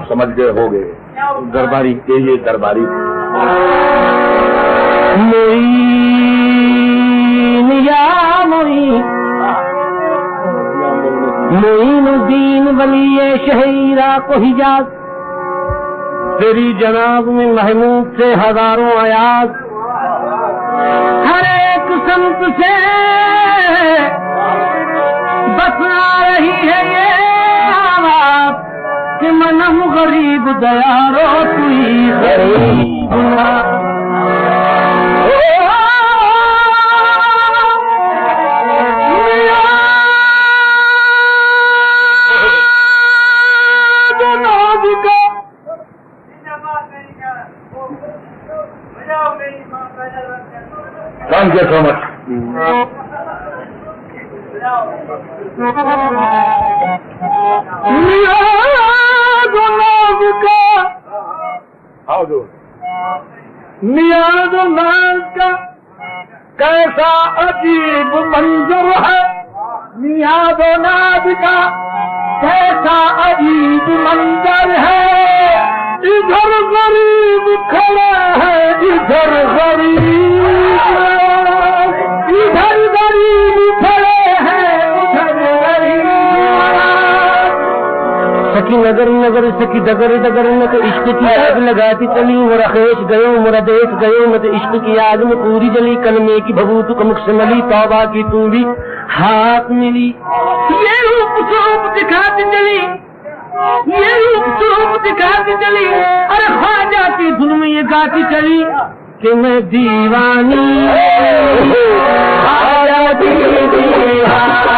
आप समझ गए होगे। दरबारी ये दरबारी मोइनुद्दीन वली शहीरा को हिजाज, तेरी जनाब में महमूद से हजारों अयाज, हर एक संत से बसना रही है ये आवाज कि मनम गरीब दयारो तुई गरीब ना। Thank you so much. नियाज़ नाज़ का कैसा अजीब मंजर है, नियाज़ नाज़ का कैसा अजीब मंजर है, इधर गरीब खड़ा है, इधर गरीब खड़े हैं, उधर गरीब। सखी नगर नगर सखी डगर डगर में तो इश्क की आग लगाती चली, मोरा खेश गयो मोरा देश गयो, मैं तो इश्क की आग में पूरी जली, कलमे की भभूत कमुख से मली, तौबा की तू भी हाथ मिली। ये रूप स्वरूप दिखाती चली, ये रूप स्वरूप दिखाती चली, अरे ख्वाजा की धुन में ये गाती चली कि मैं दीवानी ख्वाजा की दीवानी,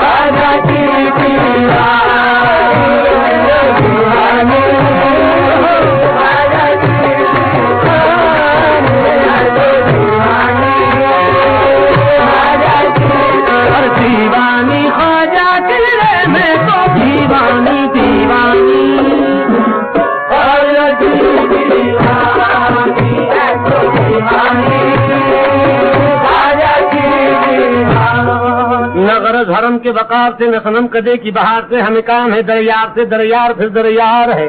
ख्वाजा की दीवानी ख्वाजा तेरे में तो दीवानी दीवानी, ख्वाजा की दीवानी तो दीवानी, ख्वाजा की दीवानी। न गरज हरम के वकार से, न सनम कदे की बहार से, हमें काम है दरियार से दरियार फिर दरियार है।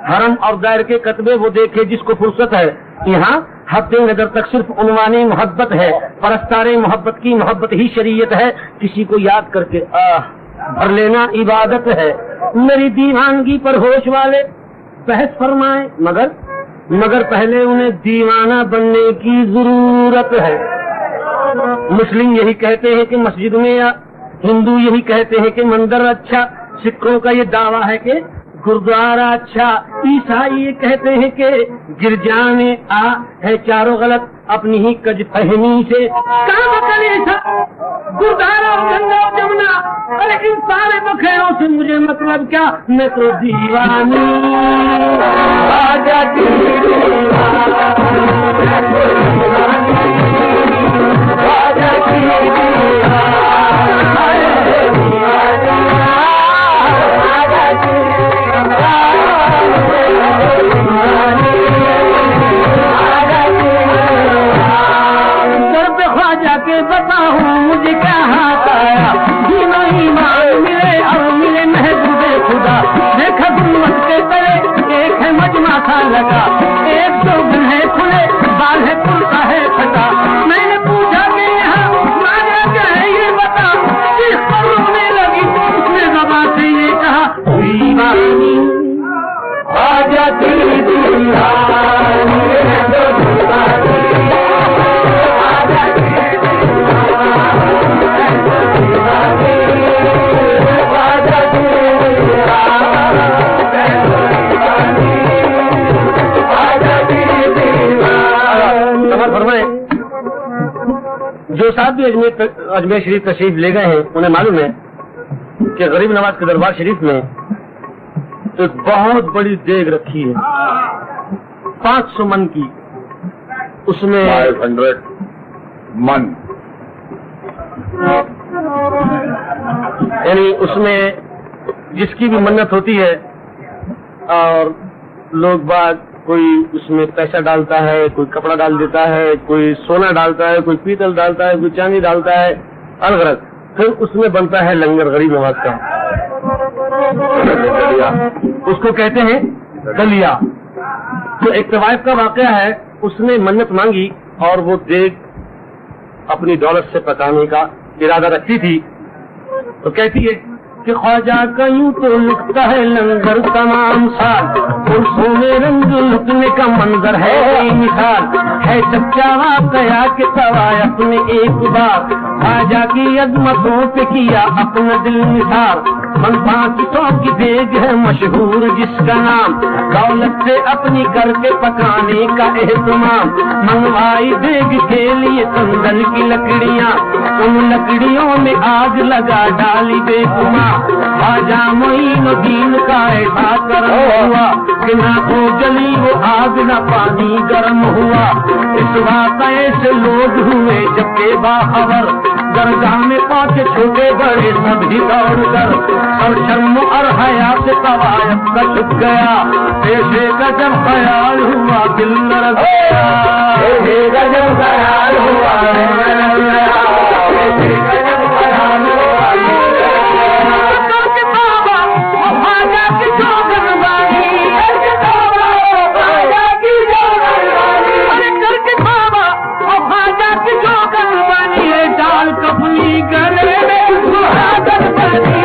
हरम और दायर के कतबे वो देखे जिसको फुर्सत है, यहाँ हद नजर तक सिर्फ उन्वानी मोहब्बत है, परस्तारे मोहब्बत की मोहब्बत ही शरीयत है, किसी को याद करके भर लेना इबादत है। मेरी दीवानगी पर होश वाले बहस फरमाए, मगर पहले उन्हें दीवाना बनने की जरूरत है। मुस्लिम यही कहते हैं कि मस्जिद में, या हिंदू यही कहते हैं कि मंदिर अच्छा, सिखों का ये दावा है कि गुरुद्वारा अच्छा, ईसाई ये कहते हैं कि गिरजा में है चारों गलत अपनी ही कज फहमी से। काम कलेसा गुरुद्वारा गंगा जमुना, अरे इन सारे बखेड़ों से मुझे मतलब क्या, मैं तो दीवानी ख्वाजा की ख्वाजा की के बताऊं मुझे क्या हाथ आया, जीनो ईमान मिले और मिले महबूबे खुदा, देखा गुम्मत के तले एक है मजमा सा लगा, एक दो दिन है खुले बाल है कुर्ता है फटा। मैंने पूछा कि यहाँ मांगा क्या है ये बता, किस पर रोने लगी, उसने ज़बान से ये कहा दीवानी ख्वाजा की दीवानी। जो साहब भी अजमेर शरीफ तशरीफ ले गए हैं, उन्हें मालूम है कि गरीब नवाज के दरबार शरीफ में एक बहुत बड़ी देग रखी है, 500 मन की, उसमें 500 मन, यानी उसमें जिसकी भी मन्नत होती है, और लोग बाग कोई उसमें पैसा डालता है, कोई कपड़ा डाल देता है, कोई सोना डालता है, कोई पीतल डालता है, कोई चांदी डालता है, अलग अलग, फिर उसमें बनता है लंगर गरीब नवाज का। उसको कहते हैं दलिया। तो एक तवाइफ का वाकया है, उसने मन्नत मांगी और वो देग अपनी दौलत से पकाने का इरादा रखती थी। तो कहती है कि ख्वाजा कयूं तो लिखता है लंगर तमाम साल, पुरुषों में रंग लुटने का मंजर है मिसाल, है सच्चा वाकया के तवायफ ने एक बार ख्वाजा की अजमतों पे किया अपना दिल निसार। मन 500 की देग है मशहूर जिसका नाम, दौलत से अपनी करके पकाने का एहतमाम। मंगवाई देग के लिए संदन की लकड़ियाँ, उन लकड़ियों में आग लगा डाली बेगुमा। ख्वाजा मोइनुद्दीन का ऐसा करम हुआ कि ना तो जली वो आग न पानी गर्म हुआ। इस वाक़ये से लोग हुए जबकि बाखबर, दरगाह में पहुंचे छोटे बड़े सभी दौड़ कर। और शर्म और हया से तवायफ का छुप गया, पेशे का जब ख्याल हुआ दिल नरम गया, पेशे का जब ख्याल हुआ दिल नरम गया, पेशे का जब ख्याल हुआ दिल नरम गया। करके बाबा ख्वाजा की जोगनबानी, करके बाबा ख्वाजा की जोगनबानी, अरे करके बाबा ख्वाजा की जोगनबानी, डाल कपनी गले में सुहागन बनी।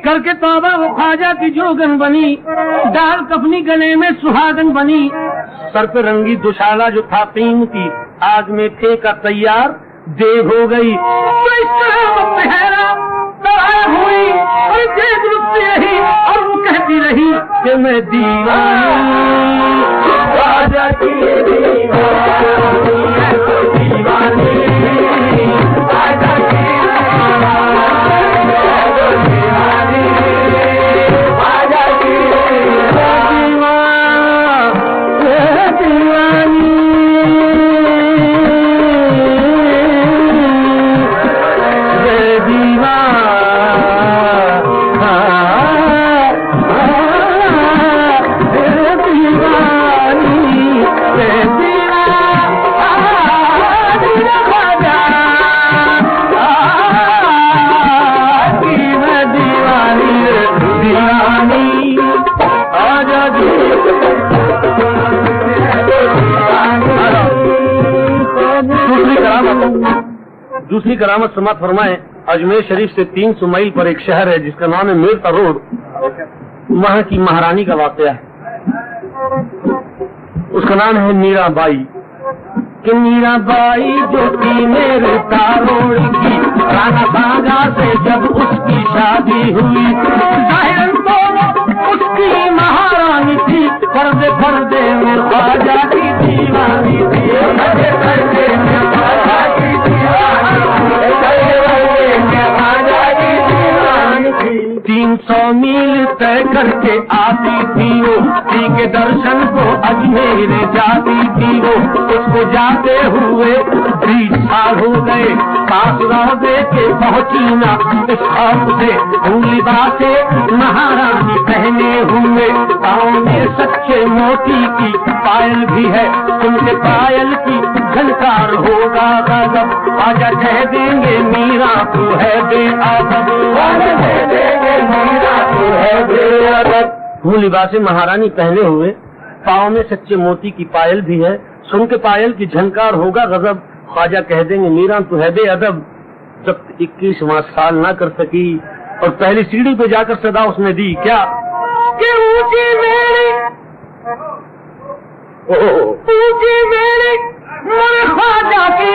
करके तौबा वो ख्वाजा की जोगन बनी, डाल कफनी गले में सुहागन बनी। सर पे रंगी दुशाला जो था कीमती, आग में फेंका तैयार देव हो गई। तो इस तरह वो पहरा तबाह हुई और देख रुकती रही और वो कहती रही कि मैं दीवानी, ख्वाजा की दीवानी, दीवानी, ख्वाजा की दूसरी करामत समाप्त फरमाए। अजमेर शरीफ से 300 मील पर एक शहर है जिसका नाम है मीरता रोड। वहाँ की महारानी का वाकया है। उसका नाम है मीराबाई। कि मीराबाई जो थी मीरता रोड की, राणा सागा से जब उसकी शादी हुई, जाहिर तो उसकी महारानी थी, पर्दे पर्दे में ख्वाजा की दीवानी थी, पर्दे पर्दे में ख्वाजा की दीवानी थी। 300 मील तय करके आती थी वो, जी के दर्शन को अजमेर जाती थी वो। उसको जाते हुए 20 साल हो गए, पास रौदे के पहुंची ना इस खौफ से। लिबासे महारानी पहने हुए, पाँव में सच्चे मोती की पायल भी है, उनके पायल की झनकार होगा गजब। ख्वाजा कह देंगे मीरा तू है बेअदब, ख्वाजा कह देंगे मीरा तू है बेअदब। वो लिबासे महारानी पहने हुए, पाँव में सच्चे मोती की पायल भी है, सुन के पायल की झनकार होगा गजब। ख्वाजा कह देंगे मीरा तू है बेअदब। जब 21वां साल ना कर सकी और पहली सीढ़ी पे जाकर सदा उसने दी क्या कि ऊंची मेरी, ऊंची मेरी मोरे ख्वाजा की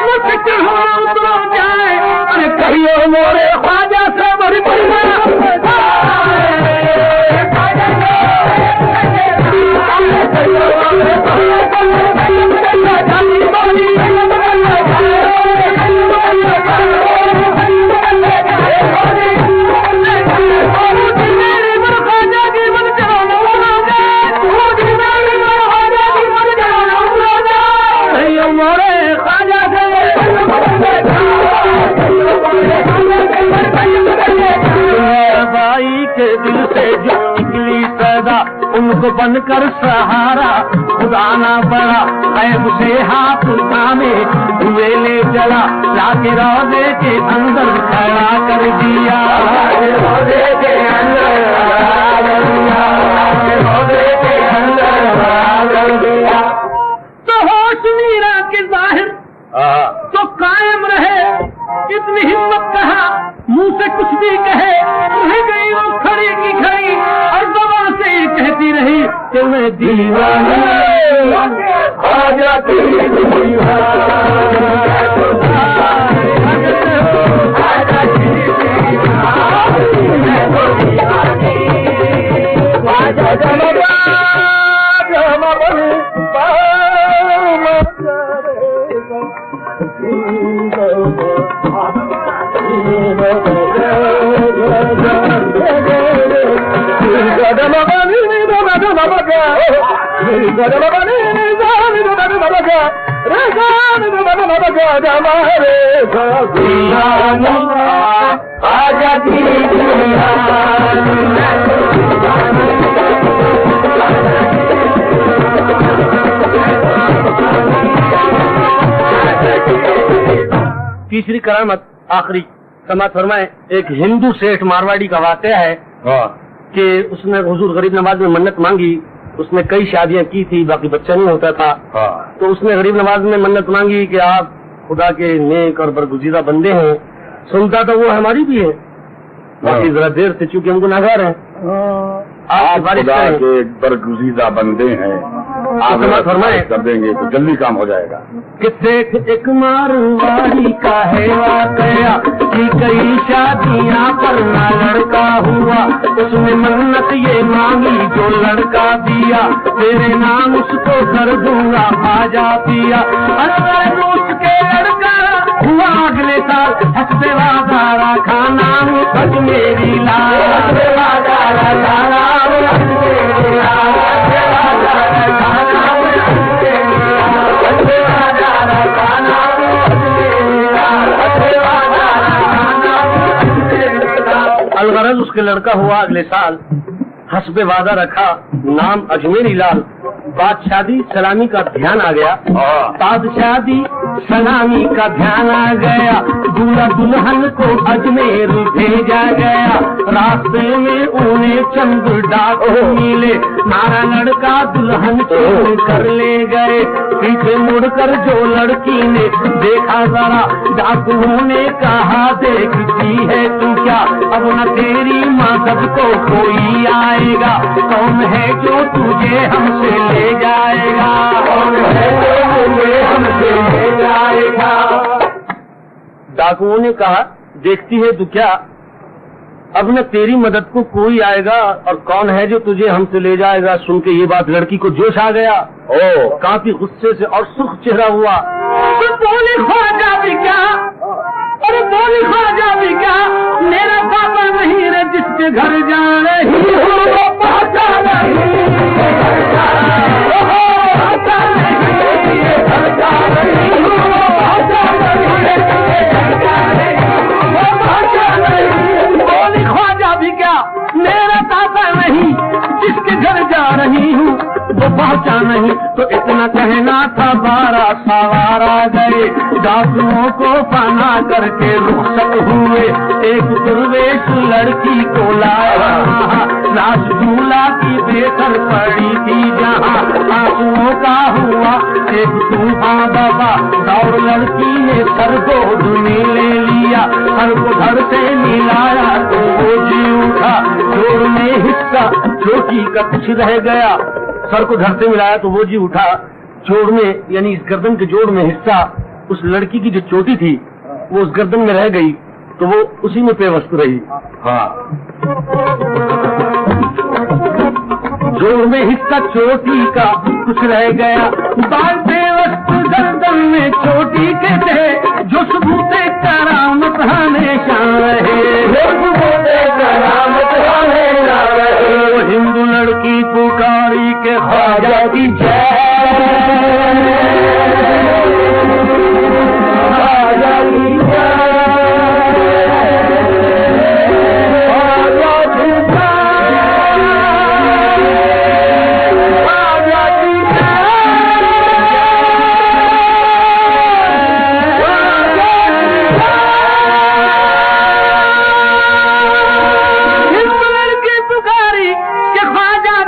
मुझसे उतरो जाए। अरे कहियो मोरे ख्वाजा से बड़ी पैदा उनको बनकर सहारा, खुदा ना बड़ा ऐब से हाथ थामे हुए ले चला, लाके रोजे के अंदर खड़ा कर दिया, रोजे के अंदर खड़ा कर दिया, रोजे के अंदर खड़ा कर दिया। तो होश मीरा के जाहिर तो कायम रहे, इतनी हिम्मत कहा मुंह से कुछ भी कहे, रह गई वो खड़ी की खड़ी और जबान से ये कहती रही कि मैं दीवानी आ जाती तीसरी करामत आखिरी समाज फरमाए। एक हिंदू सेठ मारवाड़ी का वाकया है कि उसने हुजूर गरीब नवाज में मन्नत मांगी। उसने कई शादियां की थी, बाकी बच्चा नहीं होता था। तो उसने गरीब नवाज में मन्नत मांगी कि आप खुदा के नेक और बरगुजीदा बंदे हैं। सुनता तो वो हमारी भी है, बाकी जरा देर से चूंकि हम गुनाहगार हैं। आप खुदा के बरगुजीदा बंदे हैं, आप फरमाए कर देंगे तो जल्दी काम हो जाएगा। कितने एक मारवाड़ी का है वाकया कि कई शादियां पर ना लड़का हुआ, उसने मन्नत ये मांगी जो लड़का दिया, तेरे नाम उसको कर दूंगा आजा पिया। अरे दोस्त के लड़का हुआ अगले साल, हंसते वादा रखा नाम अजमेरी लाल, वादा रखा नाम अजमेरी लाल, वादा रखा नाम अजमेरी लाल, वादा रखा नाम अजमेरी लाल, वादा रखा नाम अजमेरी लाल। अलगरज उसके लड़का हुआ अगले साल, हस्बे वादा रखा नाम अजमेरी लाल। बाद शादी सलामी का ध्यान आ गया, बाद शादी सलामी का ध्यान आ गया, दूल्हा दुल्हन को अजमेर भेजा गया। रास्ते में उन्हें चंद डाक मिले, नारा लड़का दुल्हन चोर कर ले गए। पीछे मुड़कर जो लड़की ने देखा जरा, डाकुओं ने कहा देखती है तू क्या, अब न तेरी मदद को कोई आएगा, कौन है जो तुझे हमसे ले जाएगा, कौन है जो तुझे हमसे ले जाएगा। डाकुओं ने कहा देखती है तू क्या, अब न तेरी मदद को कोई आएगा और कौन है जो तुझे हमसे ले जाएगा। सुन के ये बात लड़की को जोश आ गया, काफी गुस्से से और सुख चेहरा हुआ। तो बोली ख्वाजा भी क्या, अरे बोली ख्वाजा भी क्या, मेरा पापा नहीं रे जिसके घर जा रही हूँ वो पापा नहीं, घर जा रही हूँ पापा नहीं, घर जा रही हूँ पापा नहीं, घर जा रही हूँ वो पापा नहीं। बोली ख्वाजा भी क्या, मेरा पापा नहीं जिसके घर जा रही हूँ वो पहुँचा नहीं। तो इतना कहना था 12 सवार आ गए, डाकुओं को पना करके रुखसत हुए। एक दुर्वेश लड़की को लाया, लाश दूल्हा की बेहतर पड़ी थी जहाँ, आंसुओं का हुआ एक तूफान दबा, और लड़की ने सर गोद में ले लिया, सर को धड़ से मिलाया तो वो जी उठा। जोड़ में हिस्सा चोटी का कुछ रह गया, सर को धड़ से मिलाया तो वो जी उठा। जोड़ में यानी इस गर्दन के जोड़ में हिस्सा उस लड़की की जो चोटी थी वो उस गर्दन में रह गई, तो वो उसी में पेवस्त रही। जोड़ में हिस्सा चोटी का कुछ रह गया, बाल पेवस्त गर्दन में चोटी के थे, जो सबूते करामत हमेशा रहे, जो सबूते करामत हमेशा रहे। वो हिंदू लड़की पुकारी के ख्वाजा की जय, ख्वाजा की जय।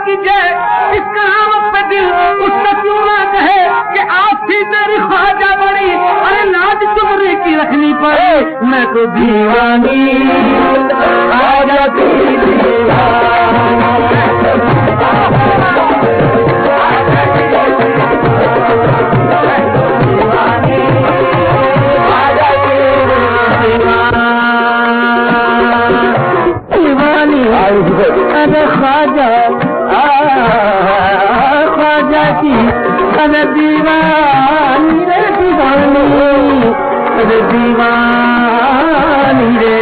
की जय, इस कहावत पे दिल उसका क्यों ना कहे कि आज थी तेरी ख्वाजा बड़ी, अरे लाज चुमरी की रखनी पड़े, मैं तो दीवानी ख्वाजा की दीवानी, अरे ख्वाजा ख्वाजा की अरे दीवानी रे दीवानी, अरे दीवानी रे